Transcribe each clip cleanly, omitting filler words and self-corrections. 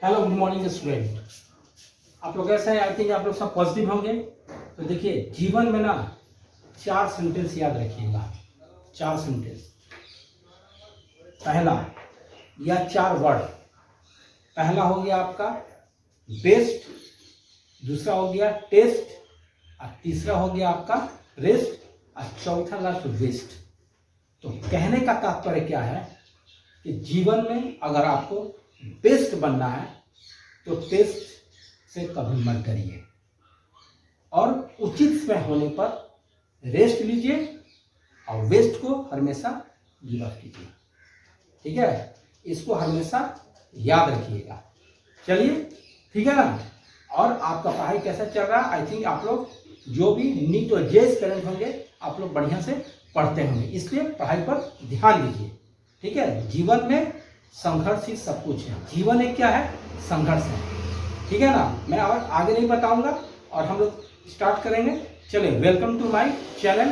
Hello good morning student. आप लोग कैसे हैं? आई थिंक आप लोग सब पॉजिटिव होंगे। तो देखिए, जीवन में ना 4 सेंटेंस याद रखिएगा। 4 सेंटेंस। पहला या 4 वर्ड। पहला हो गया आपका बेस्ट, दूसरा हो गया टेस्ट, और तीसरा हो गया आपका रेस्ट, और चौथा लास्ट वेस्ट। तो कहने का तात्पर्य क्या है कि जीवन में अगर आपको बेस्ट बनना है तो टेस्ट से कभी मत डरिए, और उचित समय होने पर रेस्ट लीजिए और वेस्ट को हमेशा गिव अप कीजिए। ठीक है, इसको हमेशा याद रखिएगा। चलिए, ठीक है ना। और आपका पढ़ाई कैसा चल रहा है? आई थिंक आप लोग जो भी नीट और जे स्टूडेंट होंगे आप लोग बढ़िया से पढ़ते होंगे, इसलिए पढ़ाई पर ध्यान दीजिए। ठीक है, जीवन में संघर्ष ही सब कुछ है। जीवन एक क्या है? संघर्ष है। ठीक है ना। मैं और आगे नहीं बताऊंगा और हम लोग स्टार्ट करेंगे। चलिए, welcome to my channel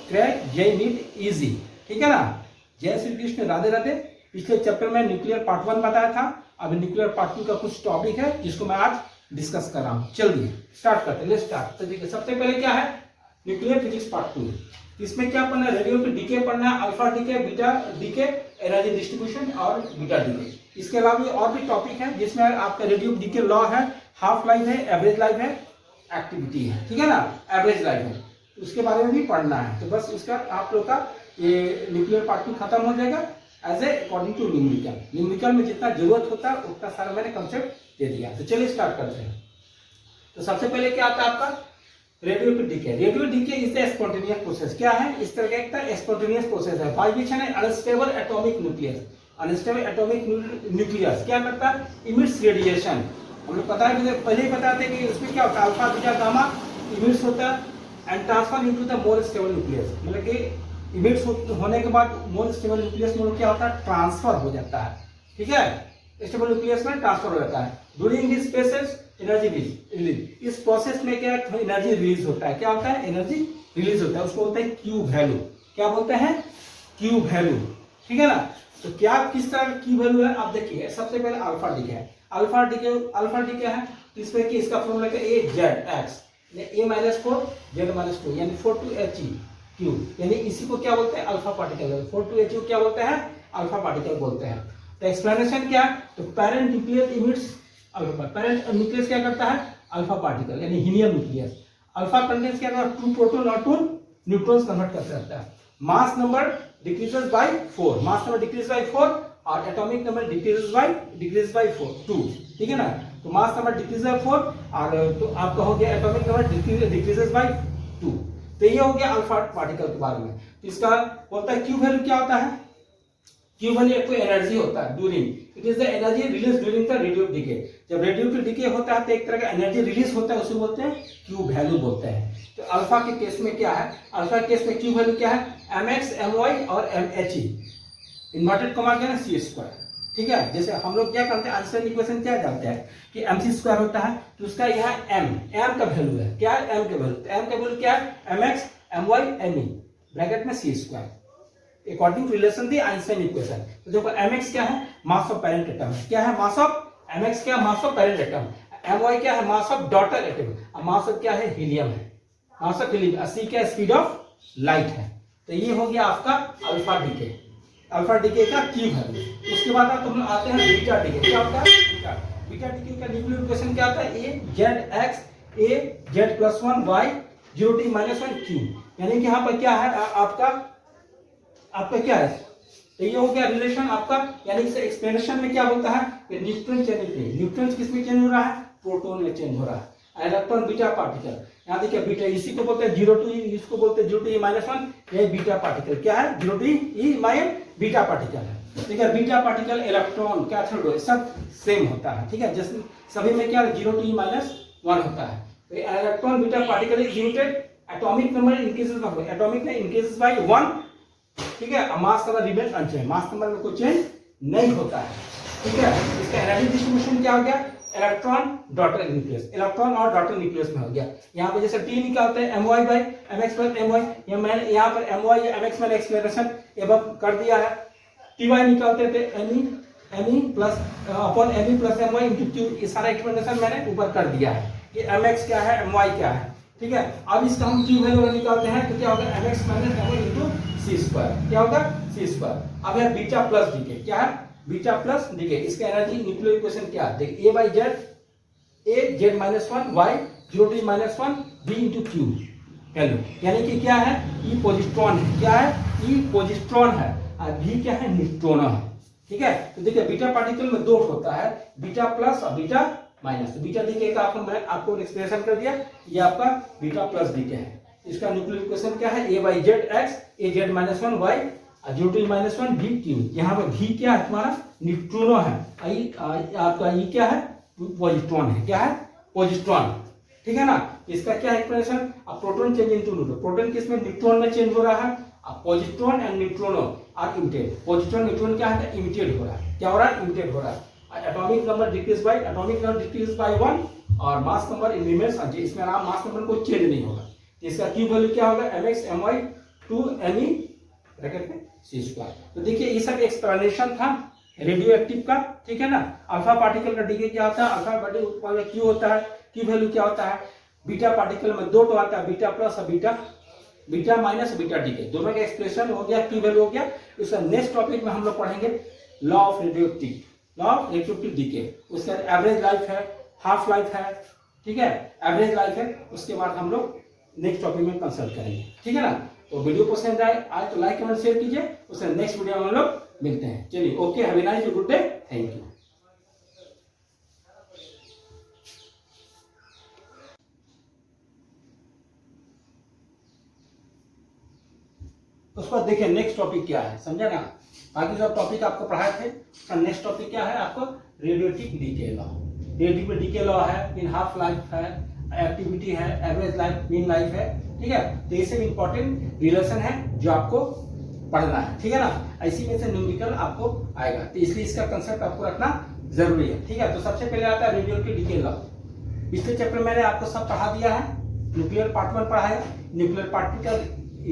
crack JEE NEET easy. ठीक है ना। जय श्री कृष्ण, राधे राधे। पिछले चैप्टर में न्यूक्लियर पार्ट 1 बताया था, अब न्यूक्लियर पार्ट 2 का कुछ टॉपिक है जिसको मैं आज डिस्कस कर रहा हूँ। चलिए स्टार्ट करते हैं। Let's start. तो देखिए, सबसे पहले क्या है? Nuclear physics part 2। इसमें क्या पढ़ना है? रेडियो डीके पढ़ना है, alpha decay, beta decay, energy distribution और बीटा डीके। इसके अलावा और भी टॉपिक है जिसमें आपका रेडियो डीके लॉ है, हाफ लाइफ है, एवरेज लाइफ है, एक्टिविटी है। ठीक है ना, एवरेज लाइफ है, उसके बारे में भी पढ़ना है। तो बस उसका आप लोग का ये न्यूक्लियर पार्ट 2 खत्म हो जाएगा as a according to numerical. Numerical में जितना जरूरत होता है उतना सारा मैंने कंसेप्ट दे दिया। तो चलिए स्टार्ट करते हैं। तो सबसे पहले क्या आता है आपका? Radio decay. Radio decay is the spontaneous process. क्या है? इस तरह का एक स्पॉन्टेनियस प्रोसेस है by which an unstable atomic nucleus, unstable atomic nucleus क्या करता है? Emits radiation. हम लोग पता है, पहले ही बताते हैं कि उसमें क्या होता है? अल्फा बीटा गामा इमिट्स होता है and transfer into the more stable nucleus. मतलब कि इमिट्स होने के बाद मोर स्टेबल न्यूक्लियस में क्या होता है? ट्रांसफर हो जाता है। ठीक है, स्टेबल न्यूक्लियस में ट्रांसफर हो जाता है। During this process energy release. इस प्रोसेस में क्या है? एनर्जी रिलीज होता है। क्या होता है? एनर्जी रिलीज होता है। उसको बोलते हैं क्यू वैल्यू। क्या बोलते हैं? Q value. ठीक है ना। तो क्या किस तरह का क्यू वैल्यू है? आप देखिए, सबसे पहले अल्फा डीके है। अल्फा डीके है, इसमें कि इसका फॉर्मूला क्या? ए जेड एक्स A-4 Z-2 यानी 4 क्यू, यानी इसी को क्या बोलते हैं? Alpha particle. 4 क्या बोलते हैं? अल्फा पार्टिकल बोलते हैं। तो एक्सप्लेनेशन क्या है? तो parent nucleus emits alpha. Parent nucleus क्या करता है? अल्फा पार्टिकल यानी हीलियम न्यूक्लियस। अल्फा कंटेंस क्या करता है? 2 प्रोटॉन और 2 न्यूट्रॉन्स कन्वर्ट करता रहता है। Mass number decreases by 4। Mass number decrease by 4 और एटॉमिक नंबर डिक्रीज बाय 4 2। ठीक है ना। तो मास नंबर डिक्रीज बाय 4 और तो आपका हो गया एटॉमिक नंबर डिक्रीजेस बाय 2। तो ये हो गया अल्फा पार्टिकल के बारे में। तो इसका होता है क्यू वैल्यू। क्या होता है? क्यू वैल्यू एक कोई एनर्जी होता है during, it is the energy release during the radio decay. जब रेडियो डीके होता है तो एक तरह का एनर्जी रिलीज होता है, उसे बोलते हैं क्यू वैल्यू बोलते हैं। तो अल्फा के केस में क्या है? अल्फा के केस में क्यू वैल्यू क्या है? mx my और mhe इन्वर्टेड कॉमा क्या है? c²। ठीक है, जैसे हम लोग क्या करते हैं? आंसर इक्वेशन क्या जानते हैं कि mc² होता है, तो उसका यहाँ m का वैल्यू है। क्या है? m का वैल्यू। तो m का वैल्यू क्या है? mx my me ब्रैकेट में c², according to relation the Einstein equation. तो देखो mx क्या है? Mass of parent atom. क्या है? मास ऑफ mx क्या? Mass of parent atom. my क्या है? Mass of daughter atom. और मास ऑफ क्या है? हीलियम है। Mass of helium. c क्या? स्पीड ऑफ लाइट है। तो ये हो गया आपका अल्फा डीके। अल्फा डीके का क्यू वैल्यू। उसके बाद आप हम आते हैं बीटा डीके। क्या होता है? बीटा डीके का न्यूक्लियर इक्वेशन क्या आता है? a z x a z+1 y 0t -1 q। यानी कि यहाँ पर क्या है? आपका क्या है? तो ये हो गया रिलेशन आपका। यानी इस एक्सप्लेनेशन में क्या बोलता है कि न्यूट्रॉन चेंज। न्यूट्रॉन किस में चेंज हो रहा है? प्रोटॉन में चेंज हो रहा है। Electron beta particle. यहाँ देखिए बीटा, इसी को बोलते हैं 0 to e, इसको बोलते हैं 0 to e-1। ये बीटा पार्टिकल क्या है? 0 to e- बीटा पार्टिकल है। ठीक है, बीटा पार्टिकल इलेक्ट्रॉन क्या सब सेम होता है। ठीक है, जैसे सभी में क्या 0 to e-1 होता है। तो electron beta particle is emitted, atomic number increases by atomic में इंक्रीजेस बाय 1। ठीक है, mass number remains unchanged. Mass number में कोई चेंज नहीं होता है। ठीक है, इसका एनर्जी डिस्ट्रीब्यूशन क्या हो गया? इलेक्ट्रॉन डॉटर न्यूक्लियस, इलेक्ट्रॉन और डॉटर न्यूक्लियस में हो गया। यहाँ पे जैसे टी निकालते हैं my/mx + my, मैंने यहाँ पर my mx मैंने एक्सप्लेनेशन एवं कर दिया है। ty निकालते थे M E plus upon M E plus M Y into Q, ये सारा एक्सप्लेनेशन मैंने ऊपर कर दिया है कि एम एक्स क्या है, एम वाई क्या है, ठीक है। अब इसका हम क्यू वैल्यू निकालते हैं तो क्या होगा, M X minus M Y into C square, क्या होगा, सी स्क्वायर। अब है बीटा प्लस डीके, क्या है, बीटा प्लस डीके। इसका एनर्जी न्यूक्लियर इक्वेशन क्या है, देखिए A by Z, A Z minus one Y 0 to minus one B into Q value, यानी कि क्या है, ई पॉजिट्रॉन है, क्या है, ई पॉजिट्रॉन है, और भी क्या है, न्यूट्रॉन है, ठीक है। तो देखिए बीटा पार्टिकल में दो होता है, बीटा प्लस और बीटा माइनस। तो बीटा डीके का मैं आपको एक्सप्रेशन कर दिया, ये आपका बीटा प्लस डीके है। इसका न्यूक्लियर इक्वेशन क्या है, A by Z X, A Z minus one Y 0 to minus one B Q. यहाँ पर भी क्या है, तुम्हारा न्यूट्रॉनो है, आपका ई क्या है, पॉजिट्रॉन है, क्या है, पॉजिट्रॉन, ठीक है ना। इसका क्या एक्सप्रेशन, अब proton change into neutron, proton किसमें, न्यूट्रॉन में चेंज हो रहा है, अब positron and neutrino are emitted, positron neutron क्या है, इमिटेड हो रहा है, क्या हो रहा है, इमिटेड हो रहा है। Atomic number decrease by, atomic number decrease by 1 और मास नंबर इन रिमेन्स, इसमें नाम मास नंबर को चेंज नहीं होगा। इसका क्यू वैल्यू क्या होगा, mx my 2 me ब्रैकेट में c स्क्वायर। तो देखिए ये सब एक्सप्लेनेशन था रेडियो एक्टिव का, ठीक है ना। अल्फा पार्टिकल का डीके क्या होता है, अल्फा पार्टिकल का क्यू होता है, क्यू वैल्यू क्या होता है, बीटा पार्टिकल में दो तो आता है, बीटा प्लस और बीटा माइनस बीटा डीके, दोनों का एक्सप्रेशन हो गया, क्यू वैल्यू हो गया। उसका नेक्स्ट टॉपिक में हम लोग पढ़ेंगे law of radioactive, law of radioactive decay. उसका एवरेज लाइफ है, हाफ लाइफ है, ठीक है, एवरेज लाइफ है। उसके बाद हम लोग नेक्स्ट टॉपिक में कंसल्ट करेंगे, ठीक है ना। तो वीडियो पसंद आए तो लाइक कमेंट शेयर कीजिए, उससे नेक्स्ट वीडियो में हम लोग मिलते हैं। चलिए, okay, have a nice good day, thank you. उसको देखिए नेक्स्ट टॉपिक क्या है, समझे ना। बाकी जो टॉपिक आपको पढ़ाए थे, उसका नेक्स्ट टॉपिक क्या है, आपको radioactive decay law. Radioactive decay law है, इन हाफ लाइफ है, एक्टिविटी है, एवरेज लाइफ, मीन लाइफ है, ठीक है। तो ये सब इंपॉर्टेंट रिलेशन है जो आपको पढ़ना है, ठीक है ना। ऐसी में से न्यूमेरिकल आपको आएगा, तो इसलिए इसका कंसेप्ट आपको रखना जरूरी है, ठीक है। तो सबसे पहले आता है रेडियोएक्टिव डीके लॉ। पिछले चैप्टर मैंने आपको सब पढ़ा दिया है, न्यूक्लियर पार्ट 1 पढ़ाया, न्यूक्लियर पार्ट 2 का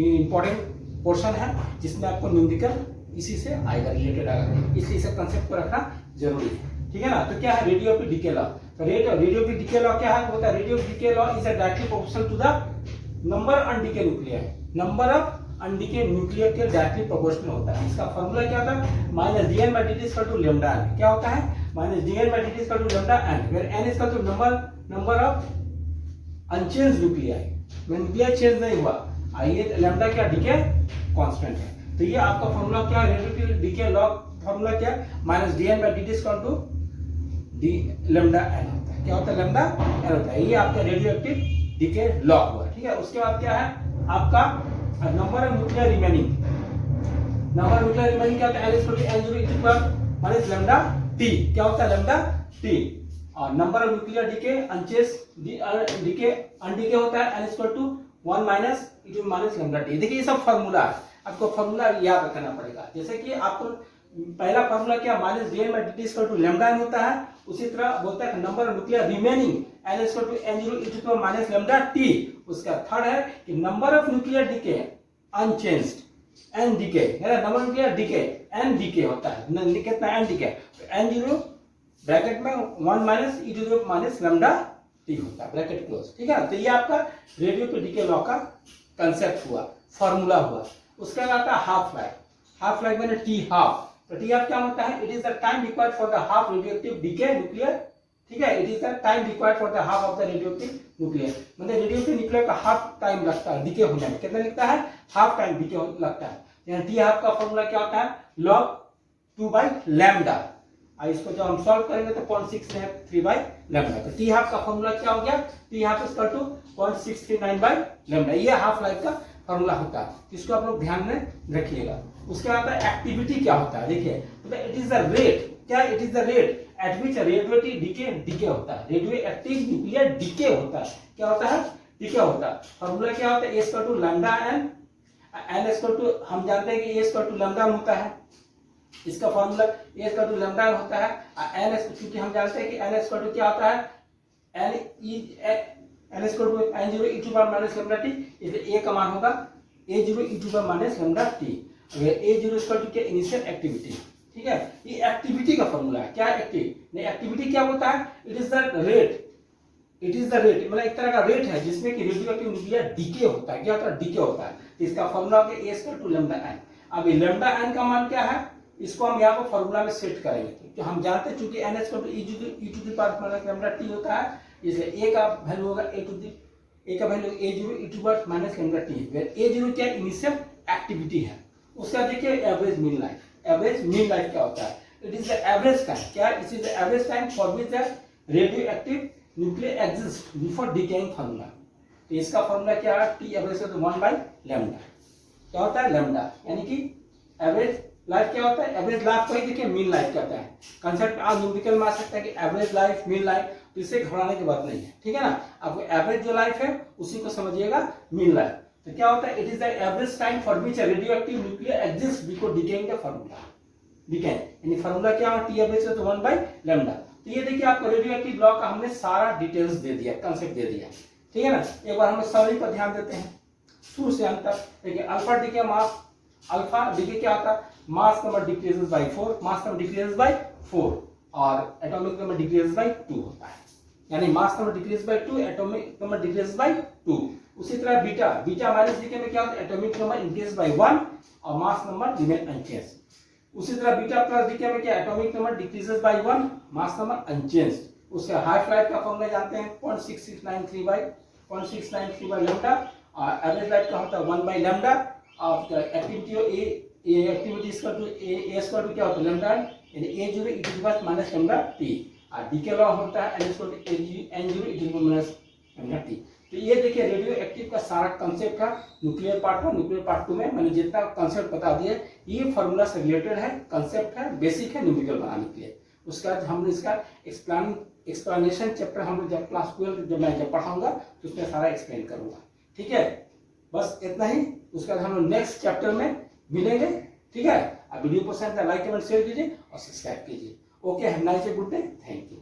इंपॉर्टेंट पोर्शन है जिसमें आपको न्यूमेरिकल इसी से आएगा, रिलेटेड आएगा, इसलिए इस कंसेप्ट को रखना जरूरी है, ठीक है ना। तो क्या है रेडियोएक्टिव डीके लॉ, तो रेडियोएक्टिव डीके लॉ क्या है, होता है radioactive decay law is directly proportional to the number undecayed nuclear, number of undecayed nuclear के डायरेक्टली प्रोपोर्शनल होता है। इसका फॉर्मूला क्या होता है, minus dn by dt equal to lambda n, क्या होता है, minus dn by dt equal to lambda n, where n equal to number of unchanged nuclear, nuclear change नहीं हुआ, आइए लैम्डा क्या, डीके कांस्टेंट है। तो ये आपका फॉर्मूला क्या है, रेडियोएक्टिव डीके लॉ फॉर्मूला क्या है, minus dn by dt equal to d lambda n होता है, क्या होता है, लैम्डा n होता है। ये आपका रेडियोएक्टिव डीके लॉ हुआ, ठीक है। उसके बाद क्या है आपका number of nuclear remaining, number of nuclear remaining क्या होता है, L equal to N0 e to power minus lambda t, क्या होता है, लैम्डा t। और number of nuclear decay unchanged decay undecayed होता है N equal to 1 minus e to minus lambda t। देखिए ये सब फार्मूला है, आपको फार्मूला याद रखना पड़ेगा। जैसे कि आपको पहला फार्मूला क्या, minus dn by dt equal to lambda n होता है, उसी तरह बोलता है number of nuclear remaining N equal to N0 e to power minus lambda t। उसका थर्ड है कि number of nuclear decay unchanged n decay है, number of nuclear decay n decay होता है, कितना n डीके, तो n0 ब्रैकेट में 1 minus e to power minus lambda t होता है, ब्रैकेट क्लोज, ठीक है। तो ये आपका रेडियोएक्टिव डीके लॉ का कंसेप्ट हुआ, फार्मूला हुआ। उसका आता है हाफ लाइफ, हाफ लाइफ मैंने t हाफ, तो t हाफ क्या होता है, it is the time required for the half radioactive decay nuclear, ठीक है। It is the time required for the half of the radioactive nuclear, मतलब radioactive nuclear का half time लगता है डीके होने में, कितना लगता है, हाफ टाइम डीके लगता है। यानी t हाफ का फार्मूला क्या होता है, log 2 by लैम्डा। इसको जब हम सॉल्व करेंगे तो 0.693 by लैम्डा, तो t हाफ का फार्मूला क्या हो गया, t half equal to 0.639 by lambda. ये हाफ लाइफ का फार्मूला होता है, इसको आप लोग ध्यान में रखिएगा। उसके बाद एक्टिविटी क्या होता है, देखिए इट इज द रेट, क्या it is the rate at which radioactive decay होता है, रेडियोएक्टिव न्यूक्लियर डीके होता है, क्या होता है, डीके होता है। फार्मूला क्या होता है, A to lambda n, n equal to हम जानते हैं कि A इक्वल टू लैम्डा होता है, इसका formula A equal to lambda होता है, n क्योंकि हम जानते हैं कि n इक्वल टू क्या होता है, n equal to n0 e to power minus lambda t, इसलिए A का मान होगा A0 e to power minus lambda t। अगर A0 इक्वल टू क्या, इनिशियल एक्टिविटी, ठीक है, ये एक्टिविटी का फॉर्मूला है। क्या एक्टिव नहीं, एक्टिविटी क्या होता है, it is the rate, it is the rate, मतलब एक तरह का रेट है जिसमें कि रेडियो एक्टिव न्यूक्लियर डीके होता है। क्या होता है, डीके होता है। तो इसका फॉर्मूला हो गया A² लैम्डा n। अब ये लैम्डा n का मान क्या है, इसको हम यहाँ पर फॉर्मूला में सेट करेंगे। तो हम जानते हैं चूंकि n e to the power lambda t होता है, इसलिए a का वैल्यू होगा a का value A0 e to the power minus lambda t। A0 क्या इनिशियल एक्टिविटी है, उसका देखिए average mean life. Average mean life क्या होता है, it is the average time, क्या it is the average time for which the radioactive nuclear exist before decaying formula. तो इसका फॉर्मूला क्या है, टी एवरेज तो 1/λ। क्या होता है, लैम्डा, यानी कि एवरेज लाइफ क्या होता है, एवरेज लाइफ को ही देखिए मीन लाइफ कहता है। कंसेप्ट आप न्यूमेरिकल में आ सकता है कि एवरेज लाइफ, मीन लाइफ, तो इससे घबराने की बात नहीं है, ठीक है ना। आपको एवरेज जो लाइफ है उसी को समझिएगा मीन लाइफ। तो क्या होता है, it is the average time for which radio active nuclear exist before decaying the formula. Decaying यानी फॉर्मूला क्या है, टी एवरेज तो 1/λ। तो ये देखिए आपको रेडियो एक्टिव ब्लॉक का हमने सारा डिटेल्स दे दिया, कंसेप्ट दे दिया, ठीक है ना। एक बार हम लोग समरी पर ध्यान देते हैं शुरू से अंत तक। देखिए अल्फा डीके मास, अल्फा डीके क्या होता है, mass number decreases by 4, mass number decreases by 4 और एटॉमिक नंबर डिक्रीजेस बाय 2 होता है। यानी mass number decrease by 2, atomic number decrease by 2। उसी तरह बीटा, बीटा माइनस डीके में क्या होता है, एटॉमिक नंबर इंक्रीज बाय 1 और मास नंबर रिमेन अनचेंज्ड। उसी तरह बीटा प्लस डीके में क्या, atomic number decreases by 1, mass number unchanged. उसके हाफ लाइफ का फॉर्मूला जानते हैं 0.6693 बाय लैम्डा और एवरेज लाइफ का होता है 1/λ और activity activity equal to A² क्या होता है, लैम्डा यानी A0 e to the power minus lambda t और डीके लॉ होता है N0 e to the power minus lambda t। तो ये देखिए रेडियो एक्टिव का सारा कंसेप्ट है। न्यूक्लियर पार्ट 1, न्यूक्लियर पार्ट 2 में मैंने जितना कंसेप्ट बता दिया, ये फॉर्मूला से रिलेटेड है, कंसेप्ट है, बेसिक है न्यूमेरिकल बनाने के लिए। उसके बाद हमने इसका एक्सप्लेनेशन चैप्टर हम लोग जब क्लास 12 जब पढ़ाऊंगा तो उसमें सारा एक्सप्लेन करूंगा, ठीक है। बस इतना ही, उसके बाद हम लोग नेक्स्ट चैप्टर में मिलेंगे, ठीक है। अब वीडियो पसंद है लाइक कमेंट शेयर कीजिए और सब्सक्राइब कीजिए। Okay, have nice day, good day, thank you.